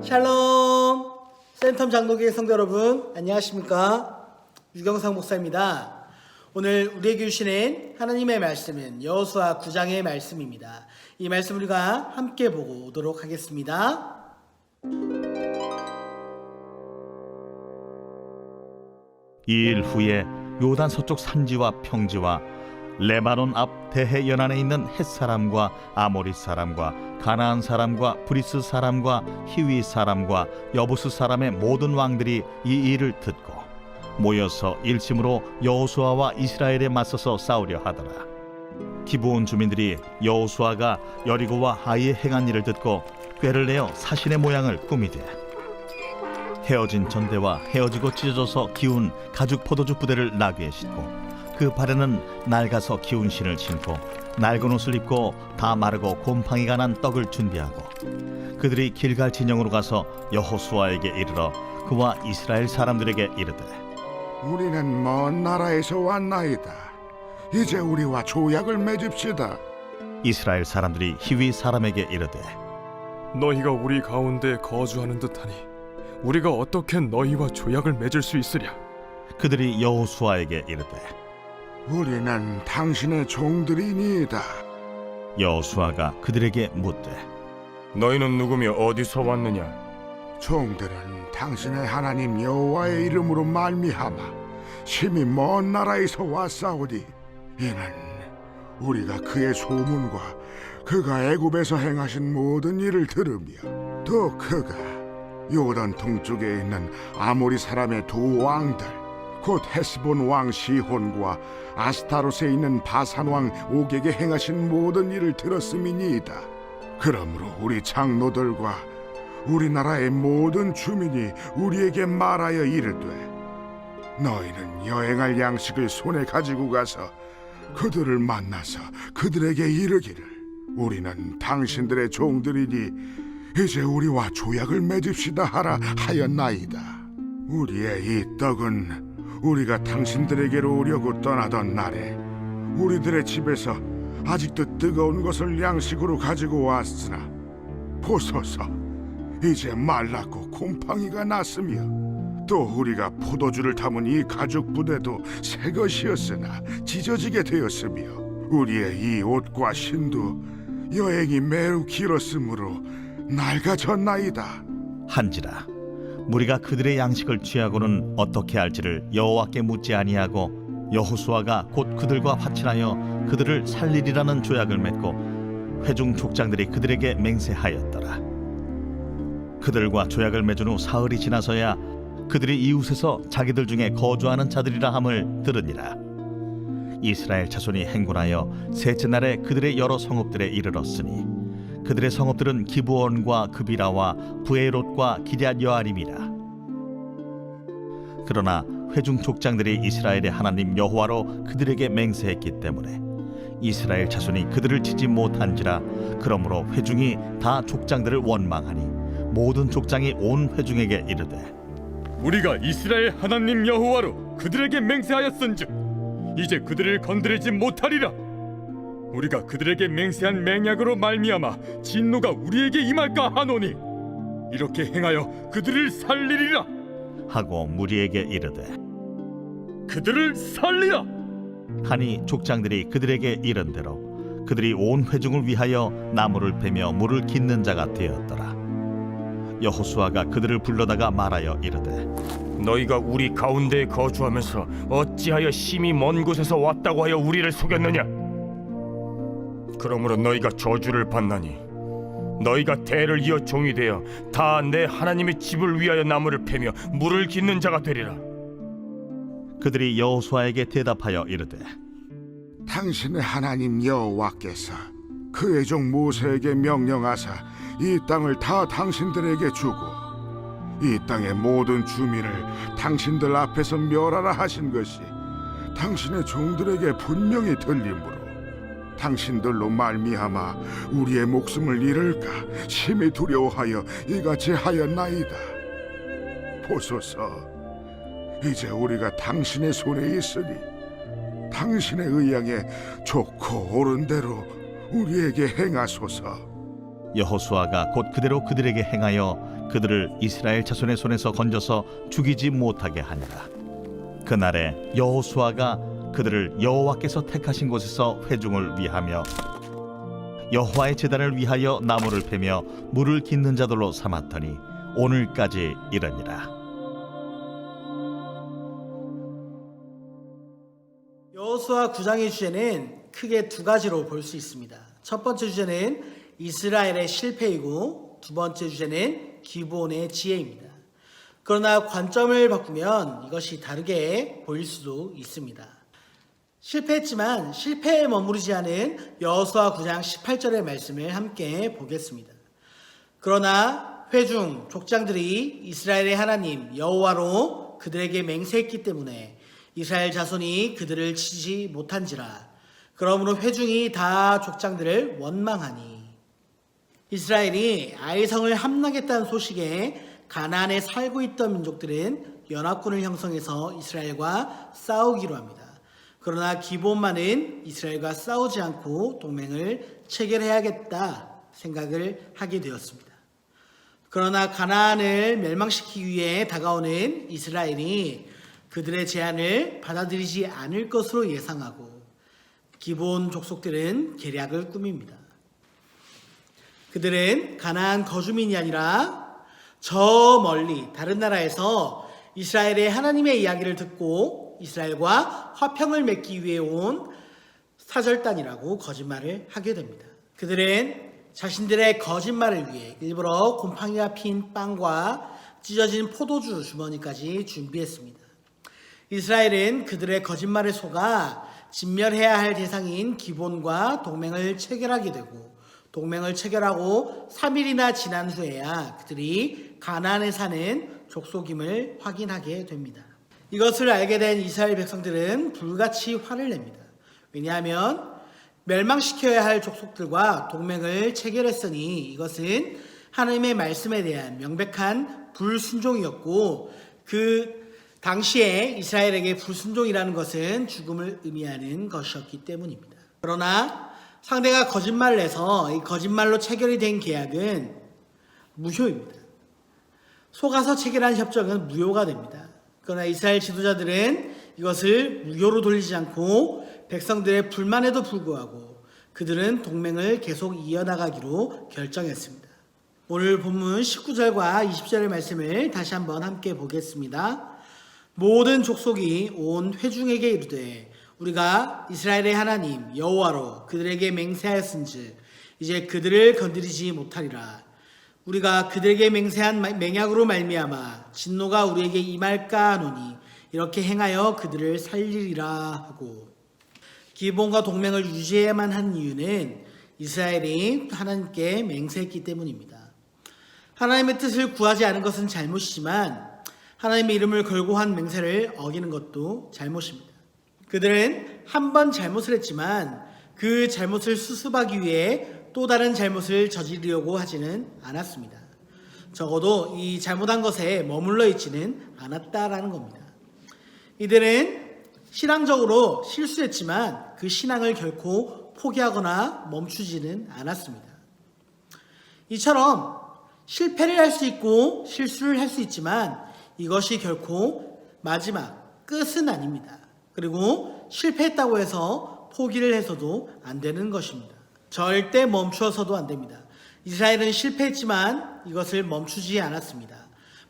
샬롬! 센텀 장로교회 성도 여러분, 안녕하십니까? 유경상 목사입니다. 오늘 우리에게 주시는 하나님의 말씀은 여호수아 9장의 말씀입니다. 이 말씀 우리가 함께 보고 오도록 하겠습니다. 이일 후에 요단 서쪽 산지와 평지와 레바논 앞 대해 연안에 있는 헷 사람과 아모리 사람과 가나안 사람과 브리스 사람과 히위 사람과 여부스 사람의 모든 왕들이 이 일을 듣고 모여서 일심으로 여호수아와 이스라엘에 맞서서 싸우려 하더라. 기브온 주민들이 여호수아가 여리고와 하이에 행한 일을 듣고 꾀를 내어 사신의 모양을 꾸미되 헤어진 전대와 헤어지고 찢어져서 기운 가죽 포도주 부대를 나귀에 싣고 그 발에는 낡아서 기운 신을 신고 낡은 옷을 입고 다 마르고 곰팡이가 난 떡을 준비하고 그들이 길갈 진영으로 가서 여호수아에게 이르러 그와 이스라엘 사람들에게 이르되 우리는 먼 나라에서 왔나이다. 이제 우리와 조약을 맺읍시다. 이스라엘 사람들이 히위 사람에게 이르되 너희가 우리 가운데 거주하는 듯하니 우리가 어떻게 너희와 조약을 맺을 수 있으랴? 그들이 여호수아에게 이르되 우리는 당신의 종들이니이다. 여호수아가 그들에게 묻되 너희는 누구며 어디서 왔느냐? 종들은 당신의 하나님 여호와의 이름으로 말미암아 심히 먼 나라에서 왔사오니 이는 우리가 그의 소문과 그가 애굽에서 행하신 모든 일을 들으며 또 그가 요단 동쪽에 있는 아모리 사람의 두 왕들 곧 헤스본 왕 시혼과 아스타롯에 있는 바산 왕 옥에게 행하신 모든 일을 들었음이니이다. 그러므로 우리 장로들과 우리나라의 모든 주민이 우리에게 말하여 이르되 너희는 여행할 양식을 손에 가지고 가서 그들을 만나서 그들에게 이르기를 우리는 당신들의 종들이니 이제 우리와 조약을 맺읍시다 하라 하였나이다. 우리의 이 떡은 우리가 당신들에게로 오려고 떠나던 날에 우리들의 집에서 아직도 뜨거운 것을 양식으로 가지고 왔으나 보소서 이제 말랐고 곰팡이가 났으며 또 우리가 포도주를 담은 이 가죽 부대도 새 것이었으나 찢어지게 되었으며 우리의 이 옷과 신도 여행이 매우 길었으므로 낡아졌나이다. 한지라 무리가 그들의 양식을 취하고는 어떻게 할지를 여호와께 묻지 아니하고 여호수아가 곧 그들과 화친하여 그들을 살리리라는 조약을 맺고 회중 족장들이 그들에게 맹세하였더라. 그들과 조약을 맺은 후 사흘이 지나서야 그들이 이웃에서 자기들 중에 거주하는 자들이라 함을 들으니라. 이스라엘 자손이 행군하여 셋째 날에 그들의 여러 성읍들에 이르렀으니 그들의 성읍들은 기브온과 그비라와 부에롯과 기럇 여아림이라. 그러나 회중 족장들이 이스라엘의 하나님 여호와로 그들에게 맹세했기 때문에 이스라엘 자손이 그들을 치지 못한지라. 그러므로 회중이 다 족장들을 원망하니 모든 족장이 온 회중에게 이르되 우리가 이스라엘 하나님 여호와로 그들에게 맹세하였은즉 이제 그들을 건드리지 못하리라. 우리가 그들에게 맹세한 맹약으로 말미암아 진노가 우리에게 임할까 하노니 이렇게 행하여 그들을 살리리라 하고 무리에게 이르되 그들을 살리라 하니 족장들이 그들에게 이른대로 그들이 온 회중을 위하여 나무를 베며 물을 깃는 자가 되었더라. 여호수아가 그들을 불러다가 말하여 이르되 너희가 우리 가운데에 거주하면서 어찌하여 심히 먼 곳에서 왔다고 하여 우리를 속였느냐? 그러므로 너희가 저주를 받나니 너희가 대를 이어 종이 되어 다 내 하나님의 집을 위하여 나무를 패며 물을 깃는 자가 되리라. 그들이 여호수아에게 대답하여 이르되 당신의 하나님 여호와께서 그의 종 모세에게 명령하사 이 땅을 다 당신들에게 주고 이 땅의 모든 주민을 당신들 앞에서 멸하라 하신 것이 당신의 종들에게 분명히 들리므로 당신들로 말미암아 우리의 목숨을 잃을까 심히 두려워하여 이같이 하였나이다. 보소서 이제 우리가 당신의 손에 있으니 당신의 의향에 좋고 옳은 대로 우리에게 행하소서. 여호수아가 곧 그대로 그들에게 행하여 그들을 이스라엘 자손의 손에서 건져서 죽이지 못하게 하니라. 그날에 여호수아가 그들을 여호와께서 택하신 곳에서 회중을 위하며 여호와의 제단을 위하여 나무를 패며 물을 깃는 자들로 삼았더니 오늘까지 이르니라. 여호수아 9장의 주제는 크게 두 가지로 볼 수 있습니다. 첫 번째 주제는 이스라엘의 실패이고 두 번째 주제는 기브온의 지혜입니다. 그러나 관점을 바꾸면 이것이 다르게 보일 수도 있습니다. 실패했지만 실패에 머무르지 않은 여호수아 9장 18절의 말씀을 함께 보겠습니다. 그러나 회중 족장들이 이스라엘의 하나님 여호와로 그들에게 맹세했기 때문에 이스라엘 자손이 그들을 치지 못한지라. 그러므로 회중이 다 족장들을 원망하니. 이스라엘이 아이성을 함락했다는 소식에 가나안에 살고 있던 민족들은 연합군을 형성해서 이스라엘과 싸우기로 합니다. 그러나 기브온만은 이스라엘과 싸우지 않고 동맹을 체결해야겠다 생각을 하게 되었습니다. 그러나 가나안을 멸망시키기 위해 다가오는 이스라엘이 그들의 제안을 받아들이지 않을 것으로 예상하고 기브온 족속들은 계략을 꾸밉니다. 그들은 가나안 거주민이 아니라 저 멀리 다른 나라에서 이스라엘의 하나님의 이야기를 듣고 이스라엘과 화평을 맺기 위해 온 사절단이라고 거짓말을 하게 됩니다. 그들은 자신들의 거짓말을 위해 일부러 곰팡이가 핀 빵과 찢어진 포도주 주머니까지 준비했습니다. 이스라엘은 그들의 거짓말에 속아 진멸해야 할 대상인 기브온과 동맹을 체결하게 되고 동맹을 체결하고 3일이나 지난 후에야 그들이 가나안에 사는 족속임을 확인하게 됩니다. 이것을 알게 된 이스라엘 백성들은 불같이 화를 냅니다. 왜냐하면 멸망시켜야 할 족속들과 동맹을 체결했으니 이것은 하나님의 말씀에 대한 명백한 불순종이었고 그 당시에 이스라엘에게 불순종이라는 것은 죽음을 의미하는 것이었기 때문입니다. 그러나 상대가 거짓말을 해서 이 거짓말로 체결이 된 계약은 무효입니다. 속아서 체결한 협정은 무효가 됩니다. 그러나 이스라엘 지도자들은 이것을 무효로 돌리지 않고 백성들의 불만에도 불구하고 그들은 동맹을 계속 이어나가기로 결정했습니다. 오늘 본문 19절과 20절의 말씀을 다시 한번 함께 보겠습니다. 모든 족속이 온 회중에게 이르되 우리가 이스라엘의 하나님 여호와로 그들에게 맹세하였은즉 이제 그들을 건드리지 못하리라. 우리가 그들에게 맹세한 맹약으로 말미암아 진노가 우리에게 임할까 하노니 이렇게 행하여 그들을 살리리라 하고. 기브온과 동맹을 유지해야만 하는 이유는 이스라엘이 하나님께 맹세했기 때문입니다. 하나님의 뜻을 구하지 않은 것은 잘못이지만 하나님의 이름을 걸고 한 맹세를 어기는 것도 잘못입니다. 그들은 한 번 잘못을 했지만 그 잘못을 수습하기 위해 또 다른 잘못을 저지르려고 하지는 않았습니다. 적어도 이 잘못한 것에 머물러 있지는 않았다라는 겁니다. 이들은 신앙적으로 실수했지만 그 신앙을 결코 포기하거나 멈추지는 않았습니다. 이처럼 실패를 할 수 있고 실수를 할 수 있지만 이것이 결코 마지막 끝은 아닙니다. 그리고 실패했다고 해서 포기를 해서도 안 되는 것입니다. 절대 멈추어서도 안 됩니다. 이스라엘은 실패했지만 이것을 멈추지 않았습니다.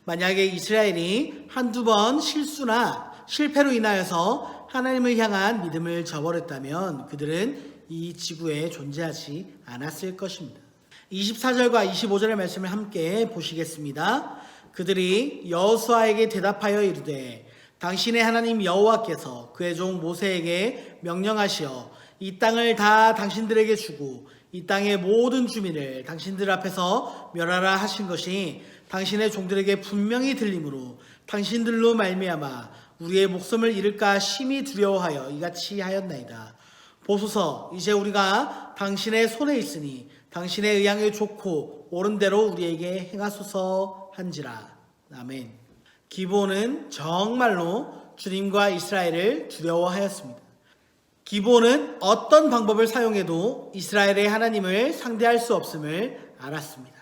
만약에 이스라엘이 한두 번 실수나 실패로 인하여서 하나님을 향한 믿음을 저버렸다면 그들은 이 지구에 존재하지 않았을 것입니다. 24절과 25절의 말씀을 함께 보시겠습니다. 그들이 여호수아에게 대답하여 이르되 당신의 하나님 여호와께서 그의 종 모세에게 명령하시어 이 땅을 다 당신들에게 주고 이 땅의 모든 주민을 당신들 앞에서 멸하라 하신 것이 당신의 종들에게 분명히 들림으로 당신들로 말미암아 우리의 목숨을 잃을까 심히 두려워하여 이같이 하였나이다. 보소서, 이제 우리가 당신의 손에 있으니 당신의 의향에 좋고 옳은 대로 우리에게 행하소서 한지라. 아멘. 기브온은 정말로 주님과 이스라엘을 두려워하였습니다. 기브온은 어떤 방법을 사용해도 이스라엘의 하나님을 상대할 수 없음을 알았습니다.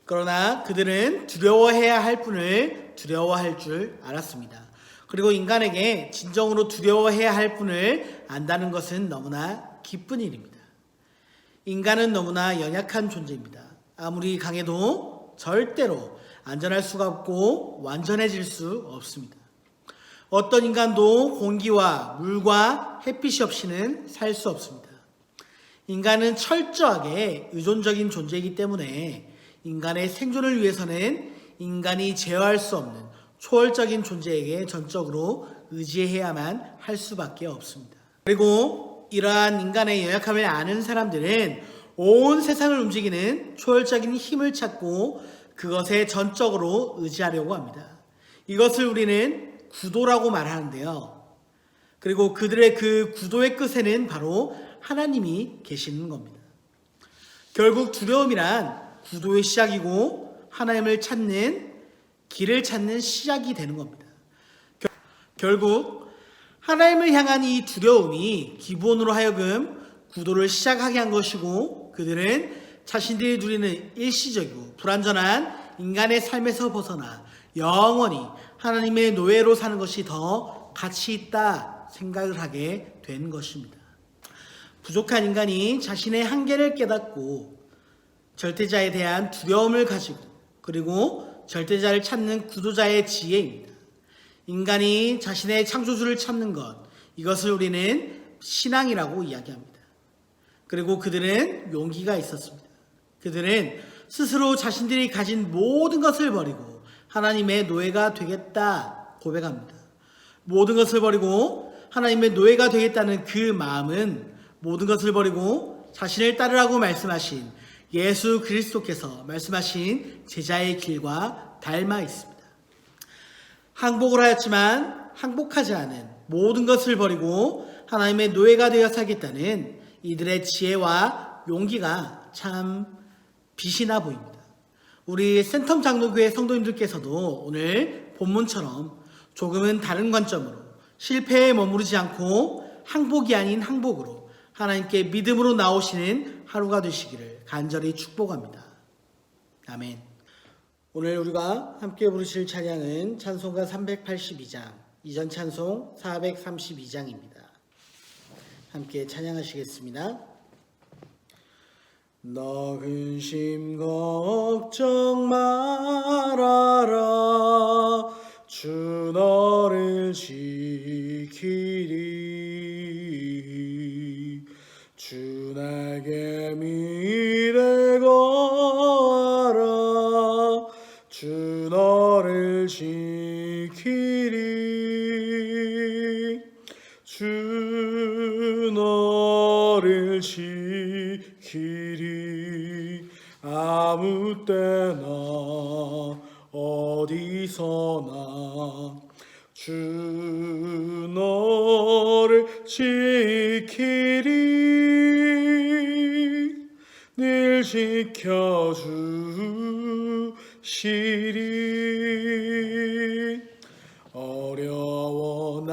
그러나 그들은 두려워해야 할 분을 두려워할 줄 알았습니다. 그리고 인간에게 진정으로 두려워해야 할 분을 안다는 것은 너무나 기쁜 일입니다. 인간은 너무나 연약한 존재입니다. 아무리 강해도 절대로 안전할 수가 없고 완전해질 수 없습니다. 어떤 인간도 공기와 물과 햇빛이 없이는 살 수 없습니다. 인간은 철저하게 의존적인 존재이기 때문에 인간의 생존을 위해서는 인간이 제어할 수 없는 초월적인 존재에게 전적으로 의지해야만 할 수밖에 없습니다. 그리고 이러한 인간의 연약함을 아는 사람들은 온 세상을 움직이는 초월적인 힘을 찾고 그것에 전적으로 의지하려고 합니다. 이것을 우리는 구도라고 말하는데요. 그리고 그들의 그 구도의 끝에는 바로 하나님이 계시는 겁니다. 결국 두려움이란 구도의 시작이고 하나님을 찾는 길을 찾는 시작이 되는 겁니다. 결국 하나님을 향한 이 두려움이 기본으로 하여금 구도를 시작하게 한 것이고 그들은 자신들이 누리는 일시적이고 불완전한 인간의 삶에서 벗어나 영원히 하나님의 노예로 사는 것이 더 가치 있다 생각을 하게 된 것입니다. 부족한 인간이 자신의 한계를 깨닫고 절대자에 대한 두려움을 가지고 그리고 절대자를 찾는 구도자의 지혜입니다. 인간이 자신의 창조주를 찾는 것, 이것을 우리는 신앙이라고 이야기합니다. 그리고 그들은 용기가 있었습니다. 그들은 스스로 자신들이 가진 모든 것을 버리고 하나님의 노예가 되겠다 고백합니다. 모든 것을 버리고 하나님의 노예가 되겠다는 그 마음은 모든 것을 버리고 자신을 따르라고 말씀하신 예수 그리스도께서 말씀하신 제자의 길과 닮아 있습니다. 항복을 하였지만 항복하지 않은 모든 것을 버리고 하나님의 노예가 되어 살겠다는 이들의 지혜와 용기가 참 빛이 나 보입니다. 우리 센텀 장로교회 성도님들께서도 오늘 본문처럼 조금은 다른 관점으로 실패에 머무르지 않고 항복이 아닌 항복으로 하나님께 믿음으로 나오시는 하루가 되시기를 간절히 축복합니다. 아멘. 오늘 우리가 함께 부르실 찬양은 찬송가 382장, 이전 찬송 432장입니다. 함께 찬양하시겠습니다. 너 근심 걱정 말아라 주 너를 지키리 주 내게 미래 거하라 주 너를 지키리 주 너를 지키리 아무 때나 어디서나 주 너를 지키리 늘 지켜주시리 어려워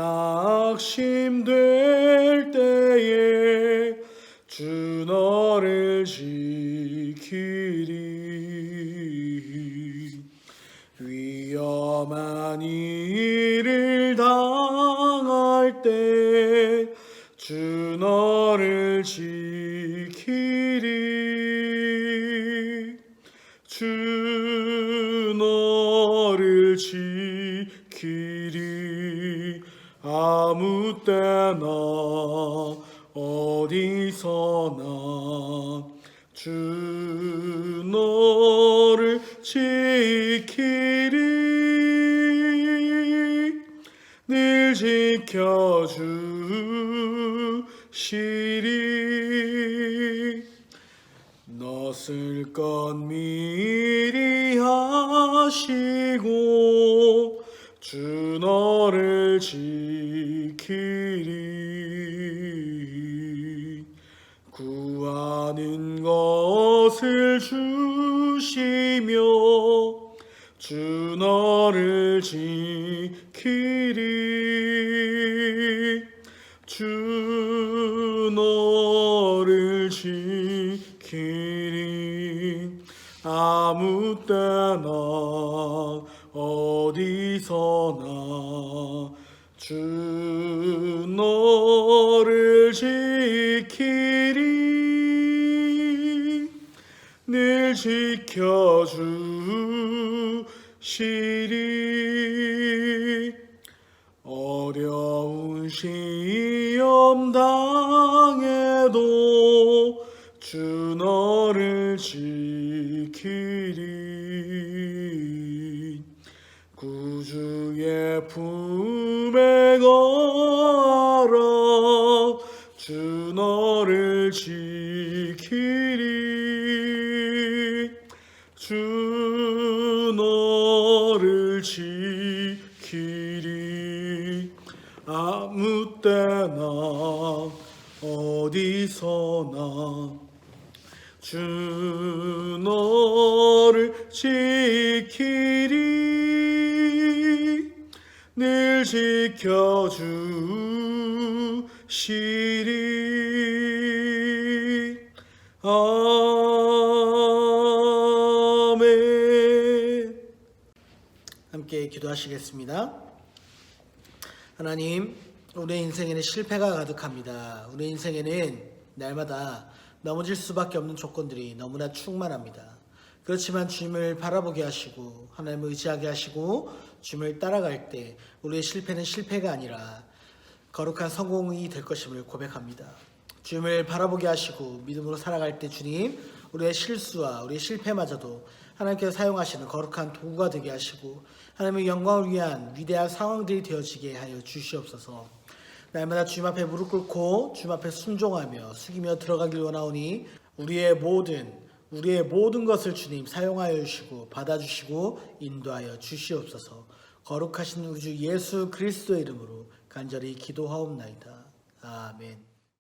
낙심될 때에 주 너를 지키리 위험한 일을 당할 때 주 너를 지키리 주 너를 지키리 아무 때나 어디서나 주 너를 지키리 늘 지켜주시리 너쓸 것 미리 하시고 주 너를 지키리 구하는 것을 주시며 주 너를 지키리 주 너를 지키리 아무 때나 어디서나 주 너를 지키리 늘 지켜주시리 어려운 시험 당해도 주 너를 지키리 구주의 품에 걸어 주 너를 지키리 주 너를 지키리 아무 때나 어디서나 주 너를 지키리 늘 지켜주시리 아멘. 함께 기도하시겠습니다. 하나님, 우리의 인생에는 실패가 가득합니다. 우리의 인생에는 날마다 넘어질 수밖에 없는 조건들이 너무나 충만합니다. 그렇지만 주님을 바라보게 하시고 하나님을 의지하게 하시고 주님을 따라갈 때 우리의 실패는 실패가 아니라 거룩한 성공이 될 것임을 고백합니다. 주님을 바라보게 하시고 믿음으로 살아갈 때 주님, 우리의 실수와 우리의 실패마저도 하나님께서 사용하시는 거룩한 도구가 되게 하시고 하나님의 영광을 위한 위대한 상황들이 되어지게 하여 주시옵소서. 날마다 주님 앞에 무릎 꿇고 주님 앞에 순종하며 숙이며 들어가길 원하오니 우리의 모든 것을 주님 사용하여 주시고 받아주시고 인도하여 주시옵소서. 거룩하신 우리 주 예수 그리스도의 이름으로 간절히 기도하옵나이다. 아멘.